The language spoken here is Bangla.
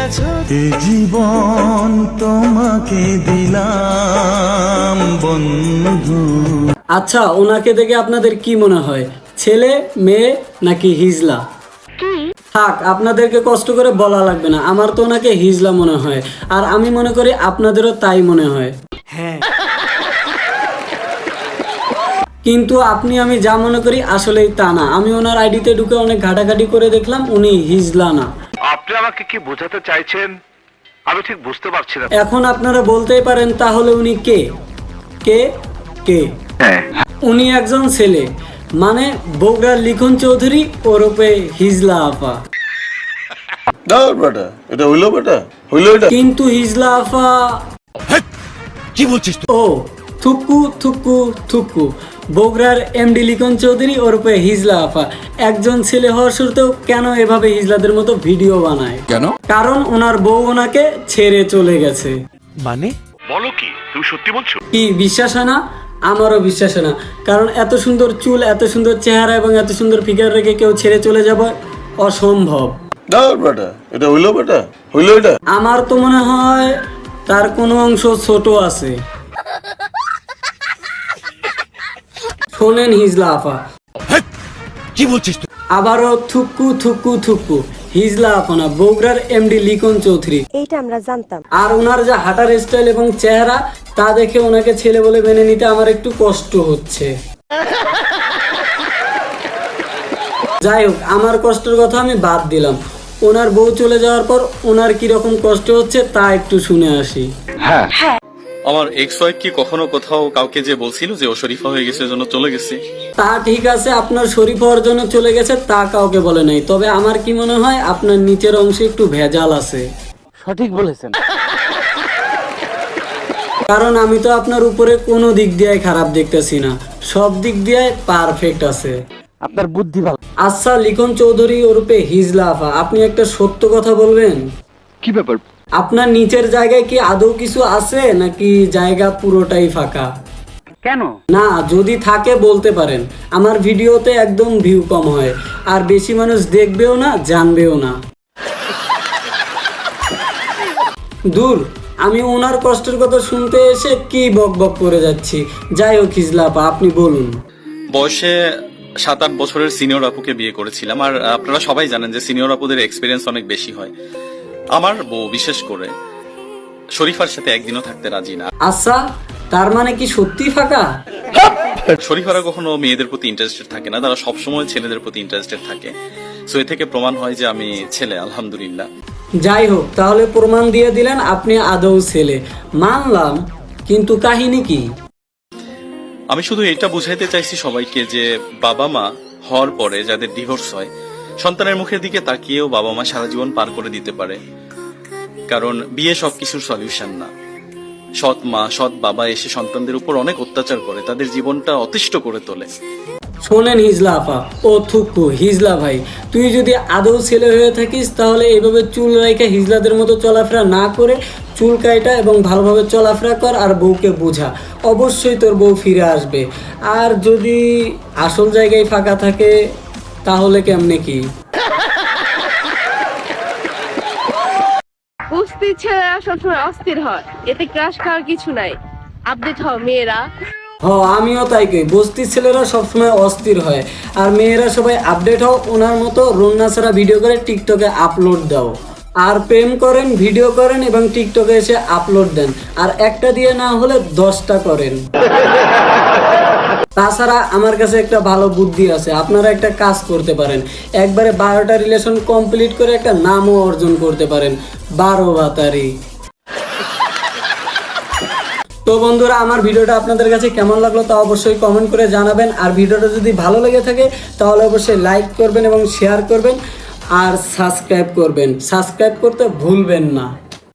এ জীবন তোমাকে দিলাম বন্ধু। আচ্ছা, ওনাকে দেখে আপনাদের কি মনে হয়, ছেলে, মেয়ে নাকি হিজলা? থাক, আপনাদেরকে কষ্ট করে বলা লাগবে না, আমার তো ওনাকে হিজলা মনে হয়, আর আমি মনে করি আপনাদেরও তাই মনে হয়। হ্যাঁ, কিন্তু আপনি আমি যা মনে করি আসলেই তা না। আমি ওনার আইডিতে ঢুকে অনেক ঘাটাঘাটি করে দেখলাম উনি হিজলা না। আপনি আমাকে কি বোঝাতে চাইছেন আমি ঠিক বুঝতে পারছি না। এখন আপনারা বলতেই পারেন তাহলে উনি কে কে কে উনি একজন ছেলে, মানে বগুড়ার লিখন চৌধুরী ওরফে হিজলা আপা। এটা হইলো বেটা, হইলো এটা। কিন্তু হিজলা আপা কি বলছিস তুই? ও থুকু থুকু থুকু, বগুড়ার এমডি লিখন চৌধুরী ওরফে হিজলা আপা একজন ছেলে হওয়ার শুরুতেও কেন এভাবে হিজলাদের মতো ভিডিও বানায়? কেন? কারণ ওনার বউ ওনাকে ছেড়ে চলে গেছে। মানে বলো কি, তুমি সত্যি বলছো? কি বিশ্বাস হয় না? আমারও বিশ্বাস হয় না, কারণ এত সুন্দর চুল, এত সুন্দর চেহারা এবং এত সুন্দর ফিগার রেখে কেউ ছেড়ে চলে যাবে অসম্ভব। এটা হইলো বেটা, হইলো এটা। আমার তো মনে হয় তার কোনো অংশ ছোট আছে। শোনেন হিজলা আপা, কি বলছিস তুই? আবারও থুকু থুকু থুকু, হিজলা আপা না, বগুড়ার এমডি লিখন চৌধুরী। এইটা আমরা জানতাম। আর ওনার যে হাঁটার স্টাইল এবং চেহারা তা দেখে ওনাকে ছেলে বলে মেনে নিতে আমার একটু কষ্ট হচ্ছে। যাই হোক, আমার কষ্টের কথা আমি বাদ দিলাম। ওনার বউ চলে যাওয়ার পর ওনার কিরকম কষ্ট হচ্ছে তা একটু শুনে আসি। আমার এক্স ওয়াইফ কি কখনো কোথাও কাউকে যে বলছিল যে ও শরীফা হয়ে গেছে জন্য চলে গেছে? তা ঠিক আছে, আপনার শরীফ হওয়ার জন্য চলে গেছে তা কাউকে বলে নাই, তবে আমার কি মনে হয় আপনার নিচের অংশে একটু ভেজাল আছে। সঠিক বলেছেন। কারণ আমি তো আপনার উপরে কোনো দিক দিয়ে খারাপ দেখতেছি না, সব দিক দিয়ে পারফেক্ট আছে। আপনার বুদ্ধি ভালো। আচ্ছা লিখন চৌধুরী ওরূপে হিজলা আপা, আপনি একটা সত্য কথা বলবেন। কি ব্যাপার? আপনার নিচের জায়গায় কি আদৌ কিছু আছে নাকি জায়গা পুরোটাই ফাঁকা? কেন? না, যদি থাকে বলতে পারেন, আমার ভিডিওতে একদম ভিউ কম হয়, আর বেশি মানুষ দেখবেও না, জানবেও না। দূর, আমি ওনার কষ্টের কথা শুনতে এসে কি বক বক করে যাচ্ছি। যাই হোক হিজলা আপা, আপনি বলুন। বয়সে 7-8 বছরের সিনিয়র আপুকে বিয়ে করেছিলাম, আর আপনারা সবাই জানেন যে সিনিয়র আপুদের এক্সপিরিয়েন্স অনেক বেশি হয়। আমার বউ বিশেষ করে শরীফার সাথে একদিনও থাকতে রাজি না। আচ্ছা, তার মানে কি সত্যি ফাঁকা? শরীফারা কখনো মেয়েদের প্রতি ইন্টারেস্টেড থাকে না, তারা সবসময় ছেলেদের প্রতি ইন্টারেস্টেড থাকে। সো এ থেকে প্রমাণ হয় যে আমি ছেলে, আলহামদুলিল্লাহ। যাই হোক, তাহলে প্রমাণ দিয়ে দিলেন আপনি আদৌ ছেলে, মানলাম, কিন্তু কাহিনী কি? আমি শুধু এটা বুঝাইতে চাইছি সবাইকে যে বাবা মা হওয়ার পরে যাদের ডিভোর্স হয়, সন্তানের মুখের দিকে তাকিয়েও বাবা মা সারা জীবন পার করে দিতে পারে। কারণ বিয়ে সবকিছুর সলিউশন না। সৎ মা, সৎ বাবা এসে সন্তানদের উপর অনেক অত্যাচার করে, তাদের জীবনটা অতিষ্ঠ করে তোলে। শোনেন হিজলা আপা ও থুকু হিজলা ভাই, তুই যদি আদৌ ছেলে হয়ে থাকিস তাহলে এইভাবে চুল রেখে হিজলাদের মতো চলাফেরা না করে চুল কাইটা এবং ভালোভাবে চলাফেরা কর, আর বউকে বোঝা, অবশ্যই তোর বউ ফিরে আসবে। আর যদি আসল জায়গায় ফাঁকা থাকে তাহলে কেমনে কি? কুস্তির ছেলেরা সবসময় অস্থির হয়, এতে ক্রাশ খাওয়ার কিছু নাই। আপডেট হও মেয়েরা। আমিও তাই কই, বস্তির ছেলেরা সবসময় অস্থির হয়, আর মেয়েরা সবাই আপডেট হও, ওনার মতো রন্না ছাড়া ভিডিও করে টিকটকে আপলোড দাও, আর প্রেম করেন, ভিডিও করেন এবং টিকটকে এসে আপলোড দেন, আর একটা দিয়ে না হলে 10টা করেন। তাছাড়া আমার কাছে একটা ভালো বুদ্ধি আছে, আপনারা একটা কাজ করতে পারেন, একবারে 12টা রিলেশন কমপ্লিট করে একটা নামও অর্জন করতে পারেন, 12 ভাতারি। তো বন্ধুরা, আমার ভিডিওটা আপনাদের কাছে কেমন লাগলো তা অবশ্যই কমেন্ট করে জানাবেন, আর ভিডিওটা যদি ভালো লেগে থাকে তাহলে অবশ্যই লাইক করবেন এবং শেয়ার করবেন, আর সাবস্ক্রাইব করবেন, সাবস্ক্রাইব করতে ভুলবেন না।